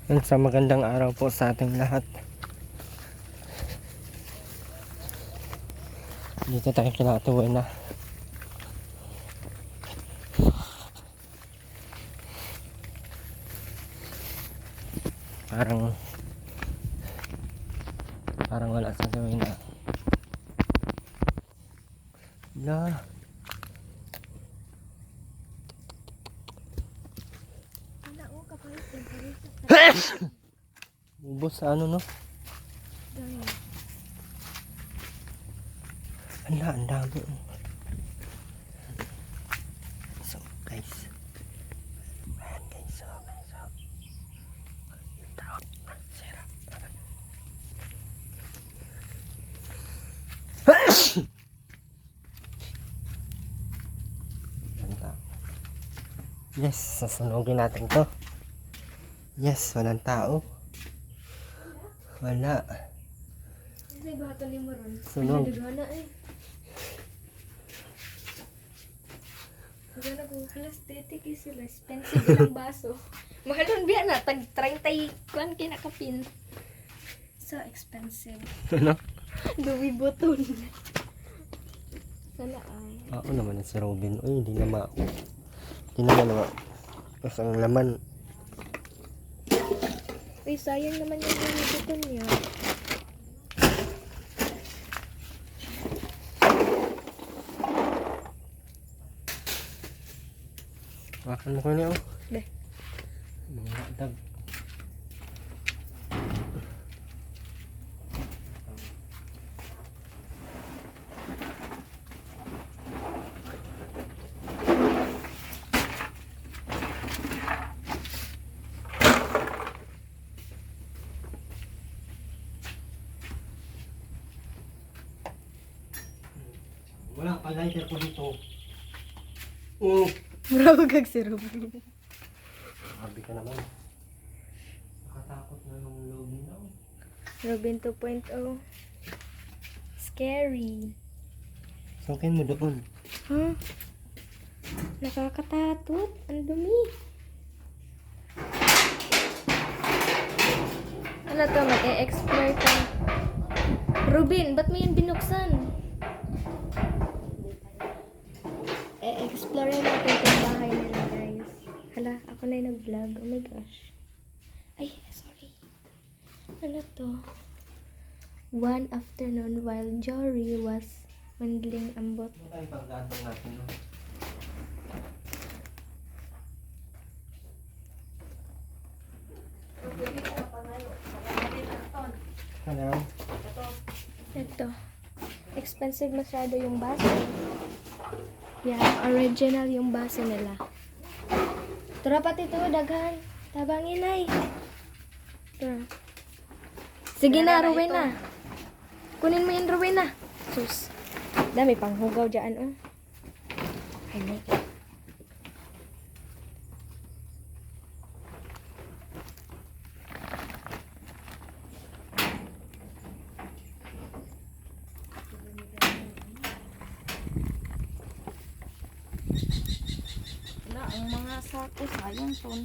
Sa magandang araw po sa ating lahat. Dito tayo kinatuwi na. Parang wala sa gawin na. Ubos sa ano, no? Ang dami. So guys, ayan guys, sarap. Yes, sasunugin natin to. Yes, walang tao. Wala. Kasi bato ni mo ron. Sunog. Nagana eh. Nagana ko, halas tetik eh sila. Expensive lang baso. Mahalon biya na. Tag 30 kuan kinakapin. So expensive. Ano? Duwi buton. Sana ay. Ako naman si Robin. Uy, hindi naman Tapos ang laman. Uy, sayang naman yung duwi buton niya. Makan mo ko niya, oh. Deh. Mga dag. Wala pa lighter ko dito. Oh. Mura kag si Robin. Sabi ka naman. Nakatakot na nung loob nila. Robin 2.0. Scary. Sangkin mo doon. Huh? Nakakatatot. Ang dumi. Ano to? Mag-e-explore ka. Robin, ba't mo yan binuksan? E-explore natin itong bahay nila, guys. Hala, ako na yung nag-vlog. Oh my gosh. Ay, sorry. Ano to? One afternoon while Jory was mandling ambot. Ano tayo paggatong natin, no? Hello? Ito. Expensive masyado yung baso. Yeah, original yung baso nila. Tara pati ito, daghan. Tabangin ay. Tara. Sige na, Rowena. Kunin mo yung Rowena. Sus. Dami pang hugaw dyan, oh. Ay, my God. Na, ang mga sako, sayang ton.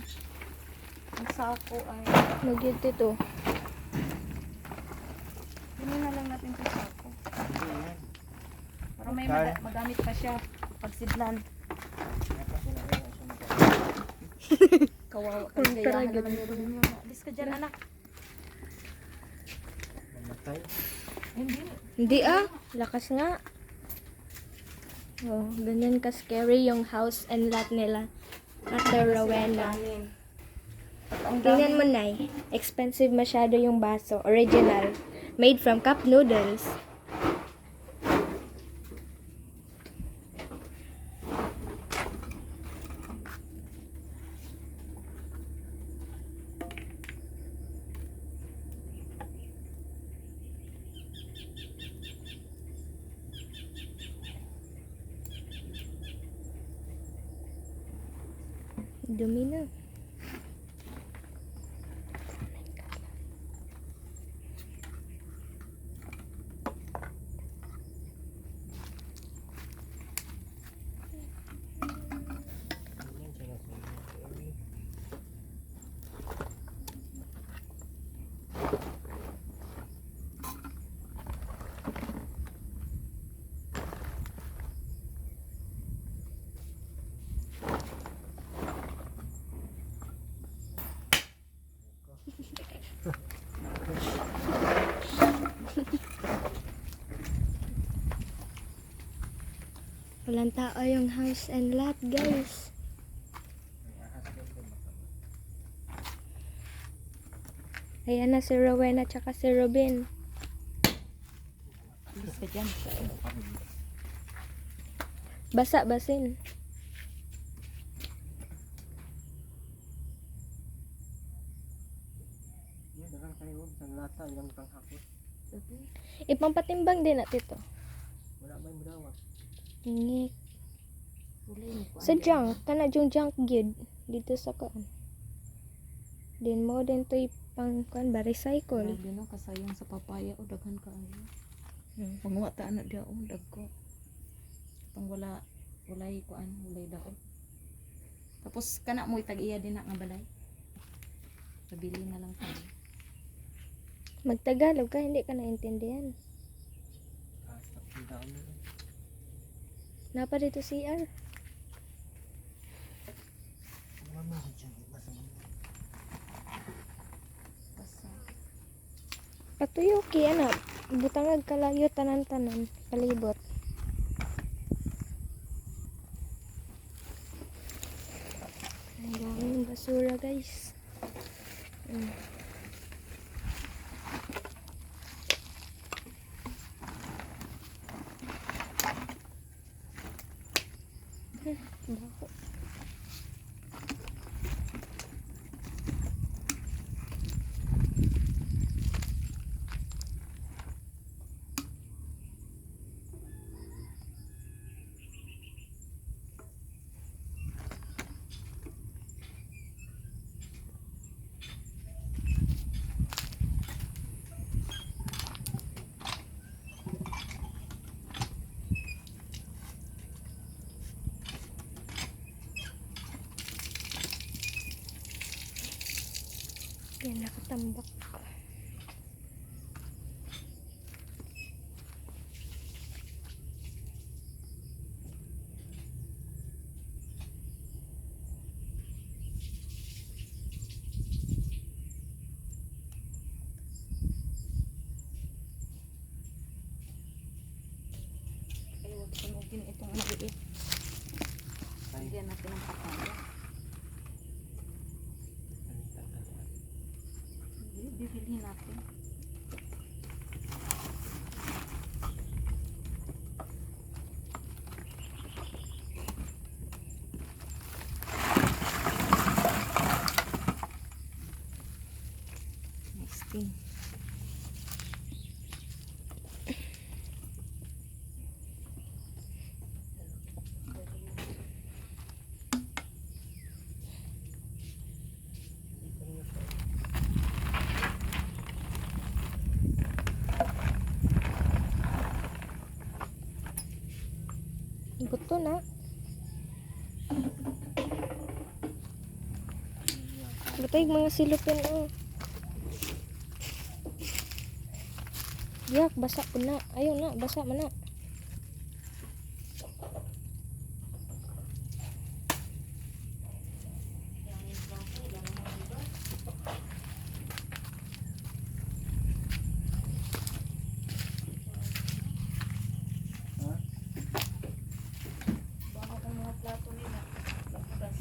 Ang sako ay, Magyud ito. ano na lang natin sa sako. Para may magamit pa siya pag sidlan. Kawawa ka Ang gayahan taraga. naman yung Robin mo. Alis ka dyan, anak. Mamatay. Hindi. Hindi lakas nga. Oh, ganyan ka scary yung house and lot nila. Ate Rowena. Ang Tingnan mo, Nay. Expensive masyado yung baso. Original. Made from cup noodles. Dumi na. Walang tao yung house and lot, guys. Ayan na si Rowena at saka si Robin. Alis ka dyan. Basa basin. Yan, dagang kayo. Isang lata, ilang panghakot. Ipampatimbang din natin to. Wala ba yung dawat? Ngik. Ulay mo ko. Sa junk, kana yung junk gid dito sa kuan. Din mo din to ipang kuan ba recycle. Grabe no, kasayang sa papaya o daghan ka ayo. Hmm. Panguwa ta anak dia o dagko. Pang walay kuan, walay daot. Tapos kana mo itag-iya din na nga balay. Pabili na lang tayo. Magtagalog ka hindi ka naintindihan. Ang dami. Napa dito CR. Mama, dyan. Masama. Basta Patuyo ki ana. Butangag kalayo tanan-tanan palibot. Ang daming basura, guys. Bako. Yan, nakatambak. ay wag sunugin itong maliit. Lagyan natin ng papaya. Bibili natin. Next thing. Buto na. Butay mga silupin oh. Yak, basa po na. Ayun na, basa man na. Baka kung mga plato nila. Lapudas.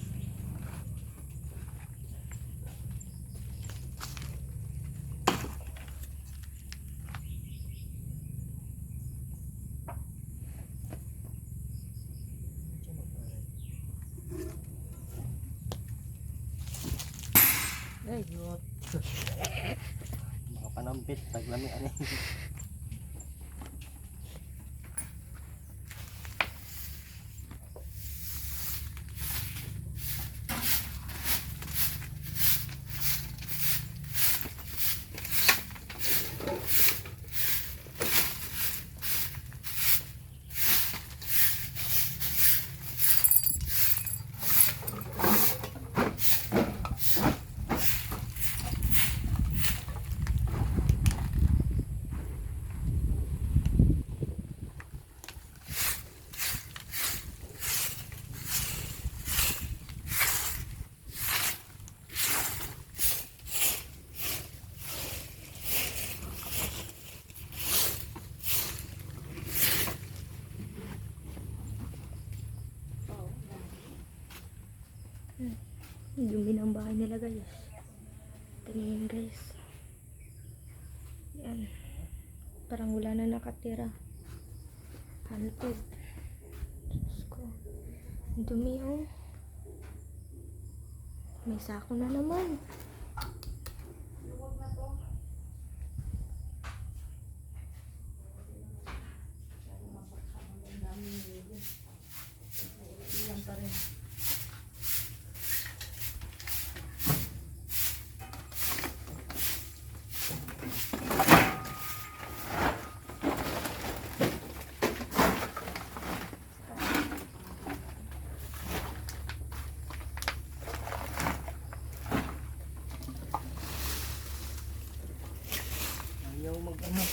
Ay, yot. Mga panampit, taglami ani. Dumi ng bahay nila guys. Tingin guys. Yan. Parang wala na nakatira. Haunted. Diyos ko. Ang dumi oh. May sako na naman. Ilan pa rin. Ayaw mag-ano.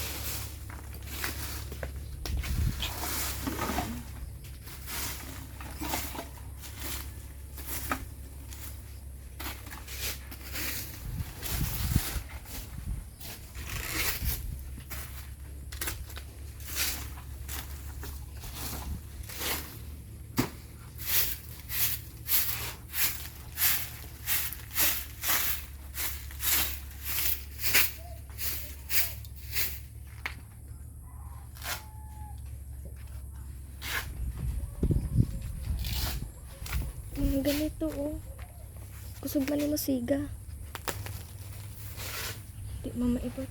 Ganito oh. Kusog man mo siga. Di mo maibot.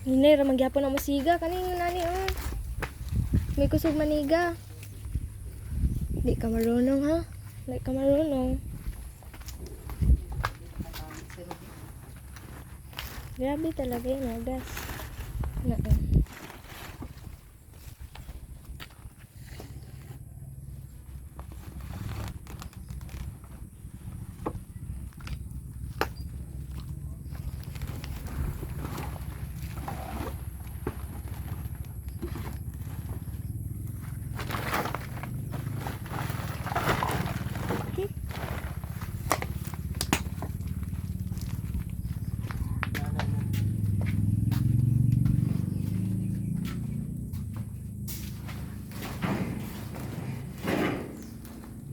Hinay ra magyapon ang masiga kaning nani oh. May kusog maniga. Di ka marunong ha. Di ka marunong. Grabe talaga yun, agas.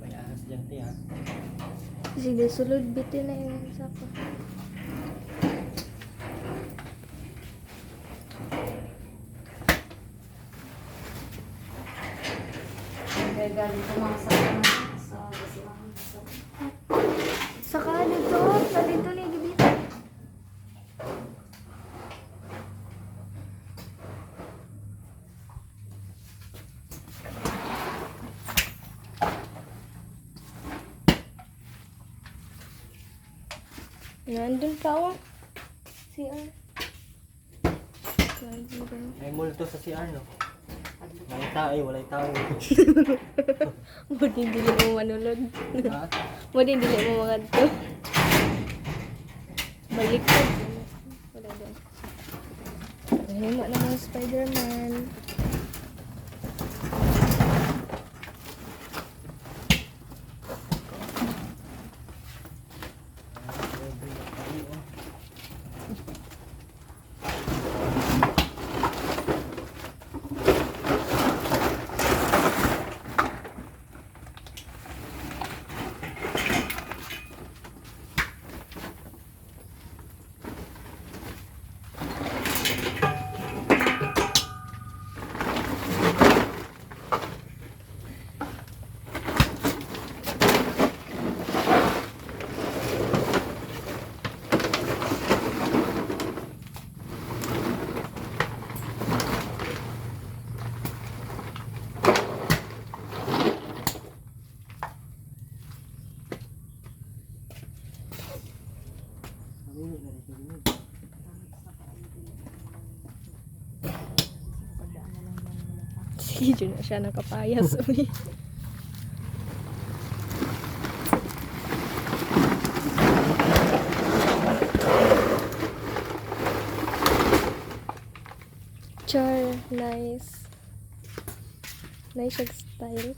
May ahas dyan, te, ha? Sige, sulod bitin na yung sako. Kaya galing ko mga sa basilahan. Saka dito, sa dito ni gibitan. Nandun pa oh. CR. May multo sa CR, no? May tao, walay tao. Mo din dili mo manulod. Ha? Mo din dili mo magadto. Balik ko. Wala din. Nahimo na mga Spider-Man. Sige, na siya nakapayas. Uy. Char, nice. Nice siya style.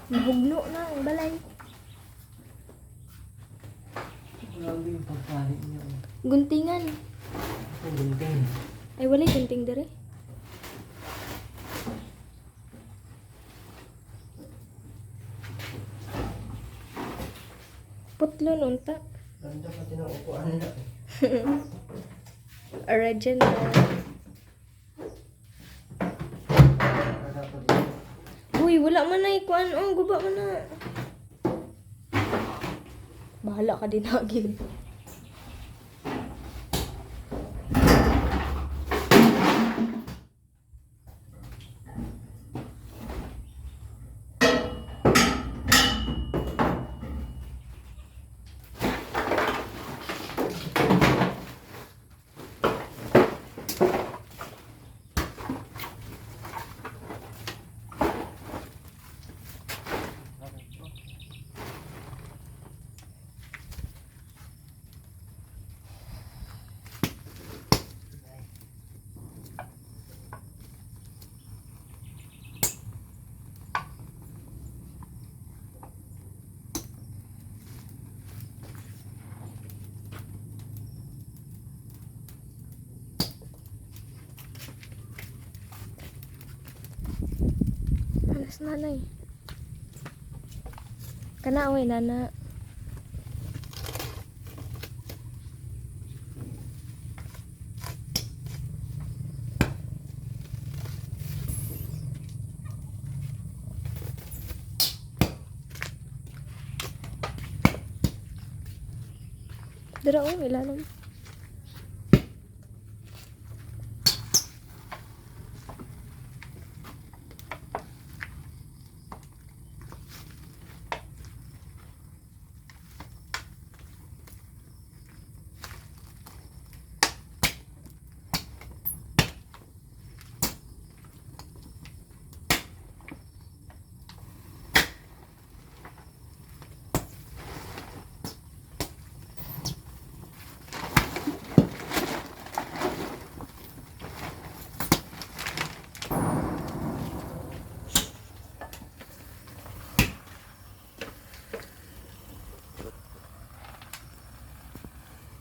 Mahugno na ang balay. Grabe yung pagkain niya. Guntingan. Ang gunting. Ay, walay gunting dere. Putlon unta. Ganda pati ng upuan na. Original. Dapat yun. Uy, wala man na ikuan. Oh, guba man na. Bahala ka din agin. Alas nanay. Kana oy nana. Dira oh ilalim.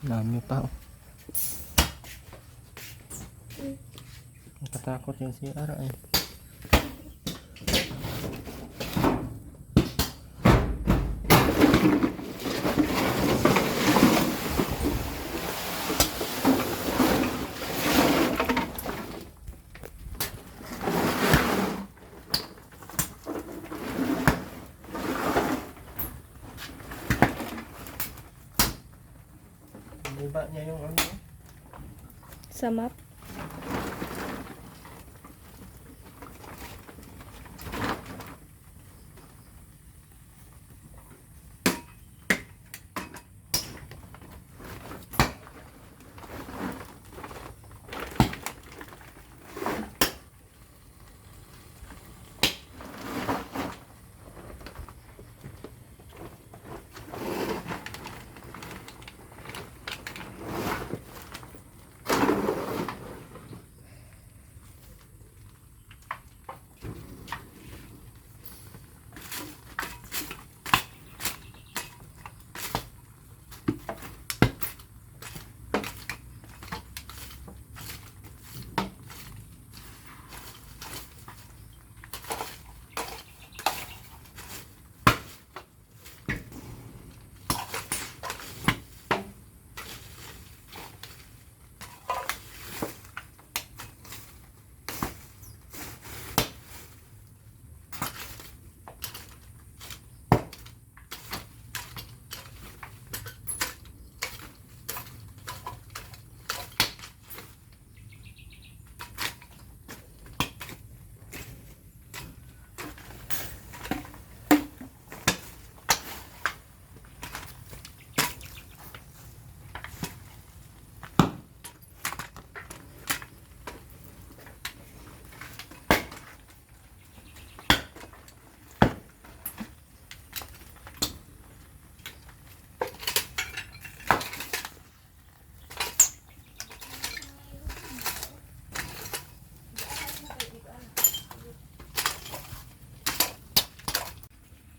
Dami pa. Oh. Nakatakot yung CR eh. Iba niya yung ano. Sa map.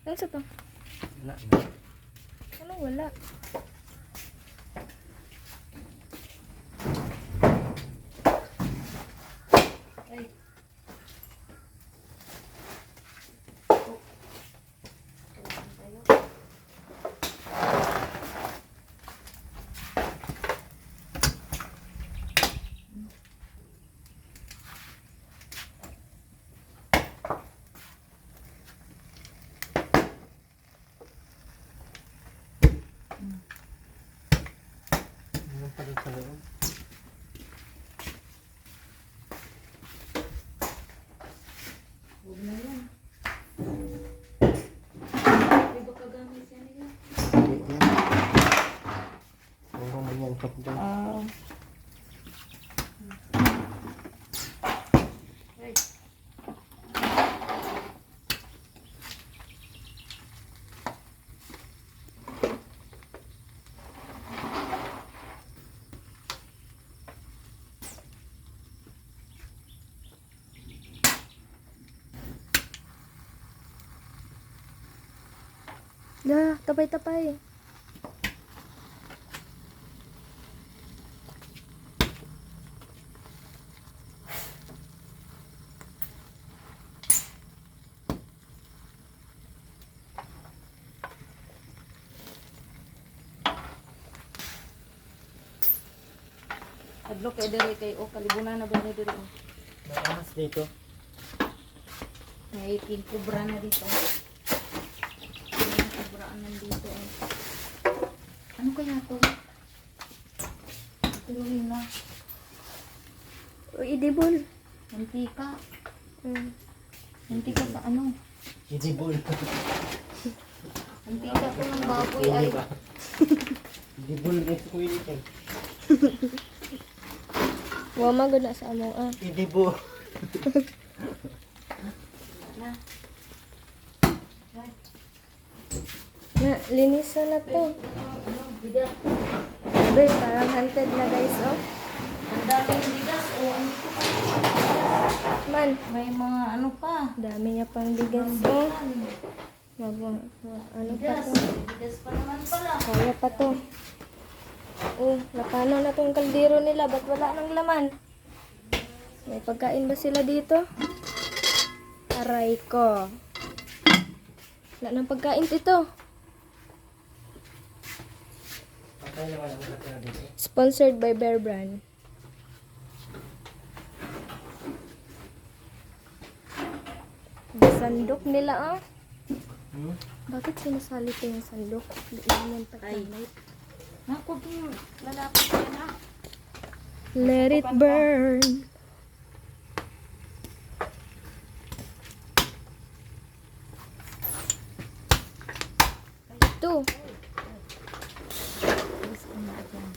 Ano sa to? Wala na. Ano wala? Ay. Meron pa rin sa loob. Huwag na yan. Di ba kagamit yan nila? Hindi yan. Meron mo yan pag doon. Ay. Tapay-tapay. Adlo kay diri kay o kalibunan na ba ni diri o. May ahas dito. May king kubra na dito. May kubraan nandito eh. Ano kaya to? Tuloy na. O, idibol. Mantika. Hmm. Mantika sa ano? Idibol. Mantika ko ng baboy ay. Idibol ito ko yun. Wama gud na sa amo ah. Idibol. Na. Na, linisan na to. Ano? Bigas. Be, parang hunted na guys, oh. Ang daming bigas o ano ko pa. Man, May mga ano pa. dami niya pang bigas, oh. Bigas. Ano pa Bigas. to? Bigas pa naman pala. Kaya pa to. Oh, napano na tong kaldero nila. Ba't wala nang laman? May pagkain ba sila dito? Aray ko. Wala nang pagkain dito. Patay naman ang nakatira dito. Sponsored by Bear Brand. Sandok nila, ah. Bakit sinasalito yung sandok? Hindi naman pagkalit. Naku, lalapit ka na. Let it burn. Ito. Bigas ko na dyan.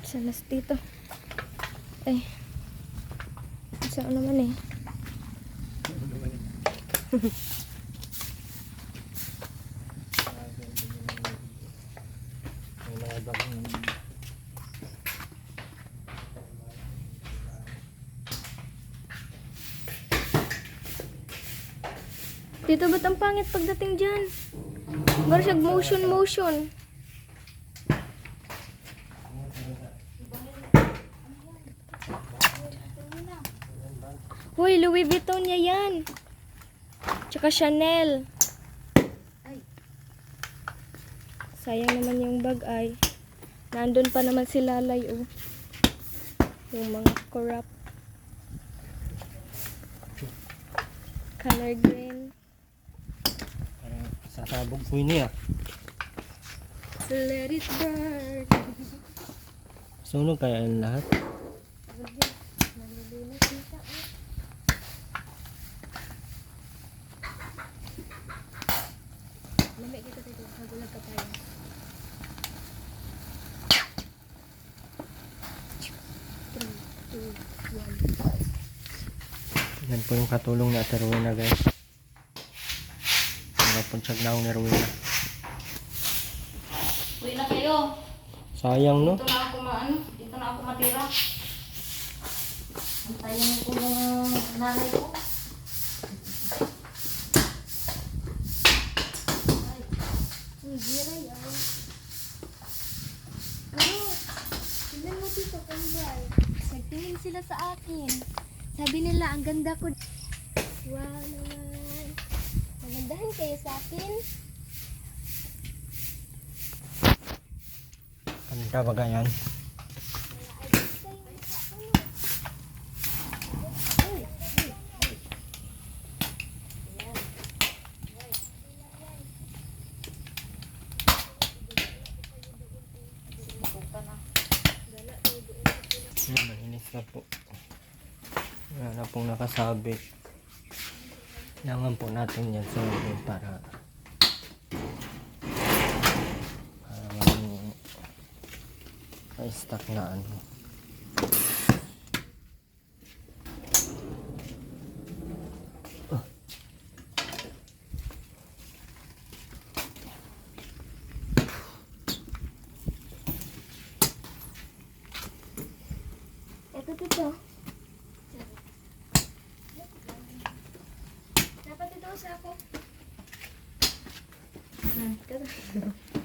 Sanas dito. Ay. Saan naman eh. May mga bagong Dito ba't ang pangit pagdating dyan? Baru siya motion. Hoy, Louis Vuitton niya yan. Tsaka Chanel. Ay. Sayang naman yung bag ay. Nandun pa naman si Lalay, oh. Yung mga corrupt. Color green. parang sasabog ko yun ah. Let it burn. Sunog kaya yung lahat? Nalilinis nita, oh. Lamig kita dito. Nagulag ka tayo. Yan po yung katulong na Rowena guys. Wala po siya naong ni Rowena. Uwi na kayo. Sayang, no? Dito na ako matira. Antayin ko yung nanay ko. Gira yan. Ano? Tignan mo dito, kambal. Nagtingin sila sa akin. Sabi nila, ang ganda ko. Wow naman. Magandahan kayo sa akin. Ganda ba ganyan? Malinis na po. Wala na pong nakasabit. Kailangan po natin yan sa loob para walang pa-stock na ano. Ito dito. Dapat ito sa ako.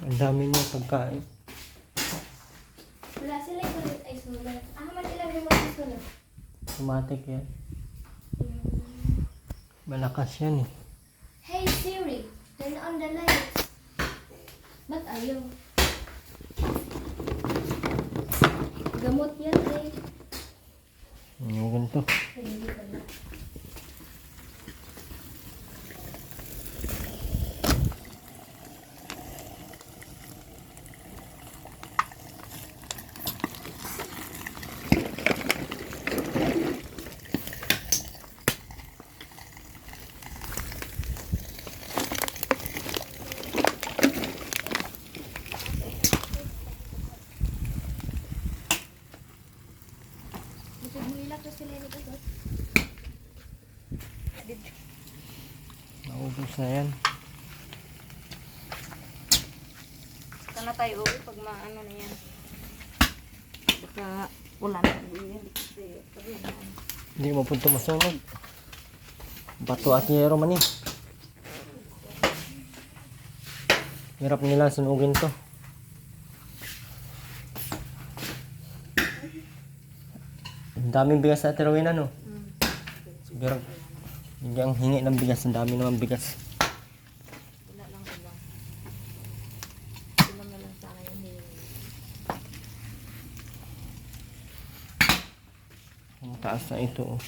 Ang dami niya pagkain. Wala sila yung sulit ay sulit. Man ilagay mo sa sulit. Automatic yan. Malakas yan eh. Hey Siri, turn on the lights. Ba't ayaw? Gamot yan eh. Yung ganito. Hindi pala. Naubos na yan. Sana tayo uwi pag maano na yan. Baka ulan na yan. Hindi mo punto masunog. Bato at yero man eh. Hirap nila sunugin to. Ang daming bigas sa Terawin ano. Siguro hindi ang hingi ng bigas. Ang dami naman bigas. Wala lang ulang. Ulang na lang sana yung hiling. Ang taas na ito oh.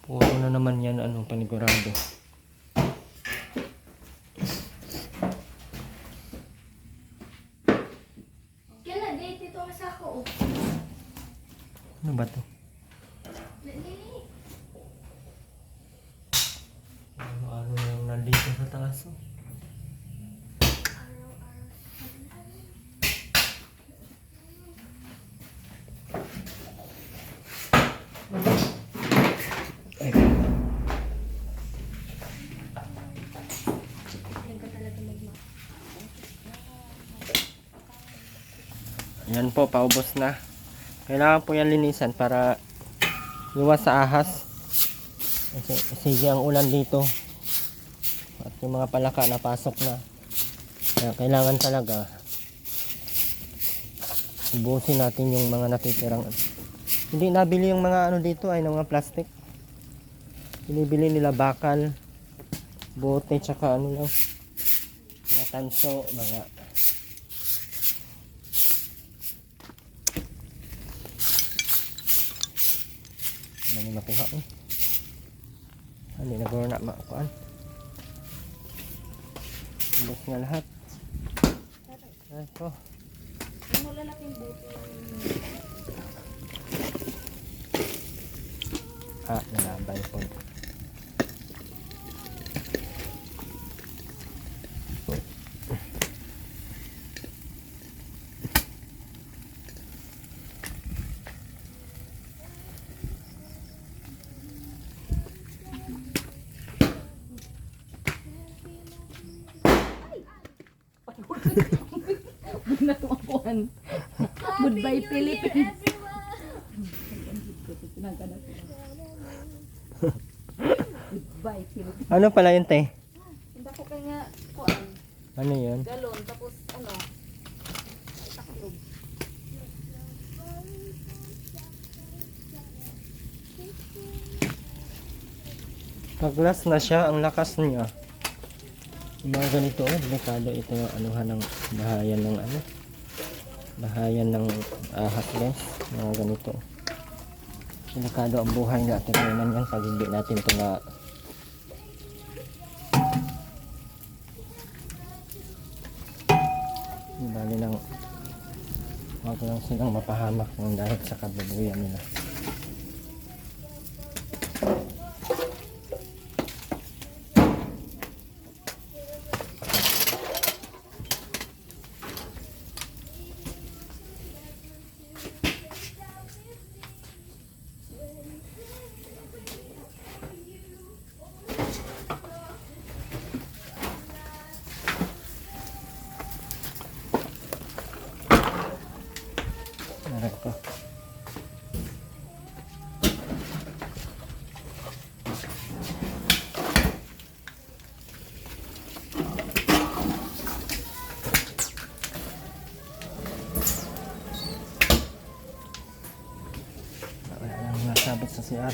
Puro na naman yan ano panigurado. Kailan date ito ang sako? Ano ba to? Ano yung nandito sa taas oh. Ay. Yan po, paubos na. Kailangan po yan linisan para iwas sa ahas. Kasi sige ang ulan dito. At yung mga palaka napasok na. Kaya kailangan talaga ubusin natin yung mga natitirang. Hindi nabili yung mga ano dito ay ng mga plastic. Binibili nila bakal, bote, tsaka ano lang. Mga tanso, mga ano makuha eh. Hindi nagawin na makuhaan. Ubus nga lahat. Ay ko. Yung lalaking buto. Nalabay po. Na tumakuan. Goodbye Philippines. Goodbye Philippines. Ano pala yun, te? Hindi ko kanya kuan. Ano yun? Galon tapos ano? Taklog. Pag-glass na siya, ang lakas niya. Yung mga ganito, delikado ito yung anuhan ng bahayan ng ano. Bahayan ng ahas, guys. Mga ganito. Delikado ang buhay natin ngayon yan pag hindi natin ito na bali lang huwag lang silang mapahamak ng dahil sa kabubuyan nila. Aray ko. Wala nang nasabit sa CR.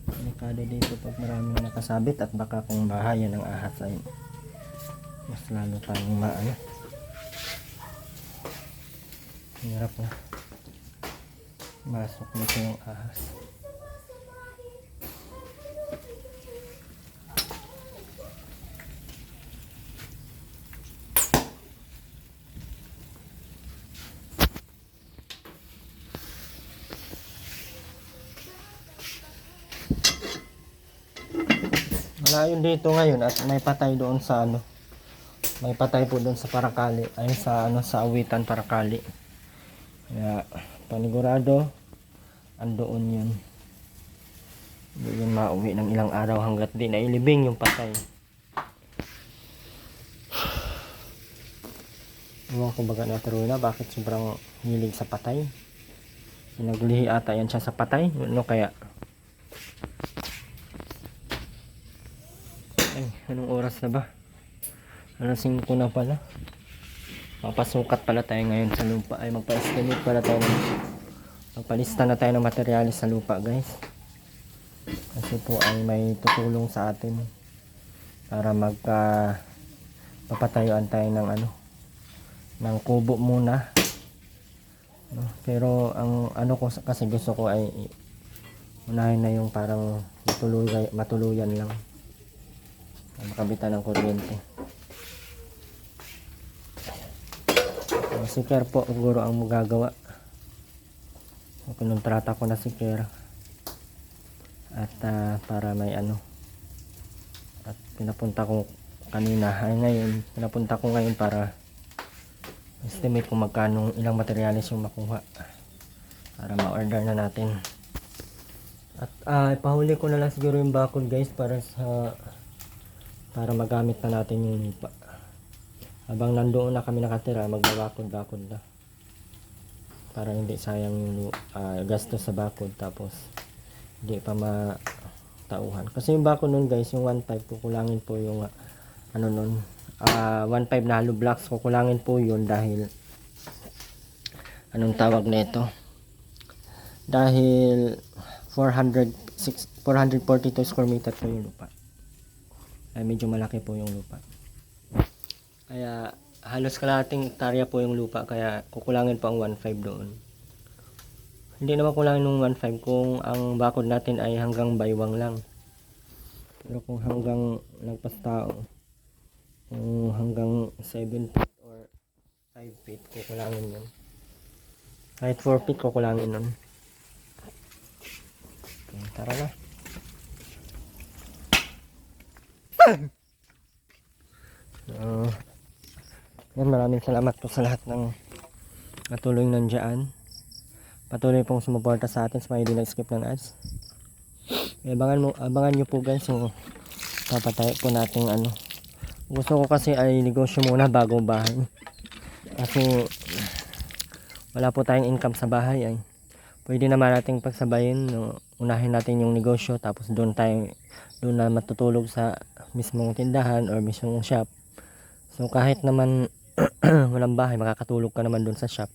Delikado dito pag maraming nakasabit at baka kung bahayan ng ahas ay mas lalo tayong maano. Hirap na. Masok nito yung ahas. Malayo dito ngayon at may patay doon sa ano. May patay po doon sa Paracali. Ay sa ano sa Awitan Paracali. Kaya panigurado andoon yun. Hindi yun mauwi ng ilang araw hanggat di nailibing yung patay. Ewan ko baga natuloy na bakit sobrang hilig sa patay. Naglihi ata yan siya sa patay. Ano kaya? Ay, anong oras na ba? Alas 5 na pala. Mapasukat pala tayo ngayon sa lupa. Ay, magpa-estimate pala tayo. Magpalista na tayo ng materyales sa lupa, guys. Kasi po ay may tutulong sa atin para papatayuan tayo ng ano, ng kubo muna. No? Pero ang ano ko kasi gusto ko ay unahin na yung parang matuluyan lang. Makabitan ng kuryente. Si Ker po siguro ang magagawa. Kinontrata ko na si Ker. At para may ano. At pinapunta ko kanina. Ay ngayon, pinapunta ko ngayon para estimate kung magkano ilang materyales yung makuha. Para ma-order na natin. At ipahuli ko na lang siguro yung bakod, guys, para magamit na natin yung lupa. Habang nandoon na kami nakatira, magbabakod-bakod na. Para hindi sayang yung gastos sa bakod, tapos hindi pa matauhan. Kasi yung bakod nun, guys, yung 1.5 kukulangin po yung ano nun, 1.5 na hollow blocks, kukulangin po yun dahil anong tawag na ito? Dahil 442 square meter po yung lupa. Ay medyo malaki po yung lupa. Kaya halos kalahating hektarya po yung lupa, kaya kukulangin po ang 1.5 doon. Hindi naman kulangin ng 1.5 kung ang bakod natin ay hanggang baywang lang. Pero kung hanggang lagpas tao, kung hanggang 7 feet or 5 feet, kukulangin yun. Kahit 4 feet kukulangin nun. Okay, tara na. Yan, maraming salamat po sa lahat ng patuloy nandiyan. Patuloy pong sumuporta sa atin sa mga hindi nag-skip ng ads. Abangan nyo po, guys, yung papatayo po nating ano, Gusto ko kasi ay negosyo muna bago bahay. Kasi wala po tayong income sa bahay ay. Pwede naman nating pagsabayin, no? Unahin natin yung negosyo tapos doon na matutulog sa mismong tindahan or mismong shop. So kahit naman walang bahay, makakatulog ka naman doon sa shop.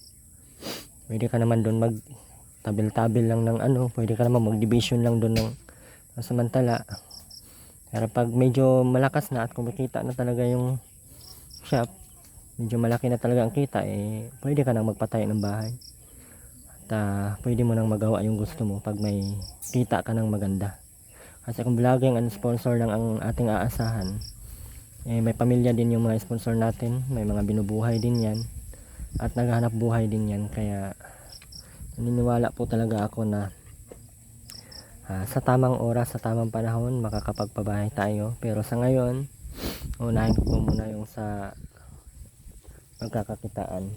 Pwede ka naman doon tabil-tabil lang ng ano, pwede ka naman mag-division lang doon ng samantala. Pero pag medyo malakas na at kumikita na talaga yung shop, medyo malaki na talaga ang kita, eh pwede ka nang magpatayo ng bahay. At pwede mo nang magawa yung gusto mo pag may kita ka ng maganda. Kasi kung vlogging and sponsor lang ang ating aasahan, eh may pamilya din yung mga sponsor natin, may mga binubuhay din yan at naghahanap buhay din yan. Kaya naniniwala po talaga ako na sa tamang oras, sa tamang panahon makakapagpabahay tayo. Pero sa ngayon, unahin ko po muna yung sa pagkakakitaan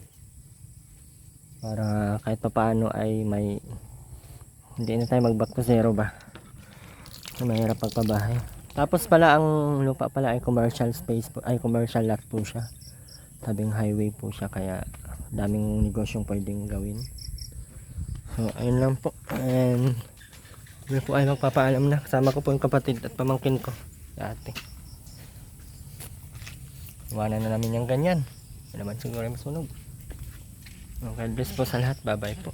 para kahit papaano ay may hindi na tayo mag back to zero ba. So, mahirap pagpabahay. Tapos pala ang lupa pala ay commercial space po, ay commercial lot po siya. Tabing highway po siya kaya daming negosyong pwedeng gawin. So ayun lang po. And hindi po ay magpapaalam na. Kasama ko po yung kapatid at pamangkin ko. Dati. Iwanan na namin yung ganyan. Hindi naman siguro ay masunog. Okay, bless po sa lahat. Bye bye po.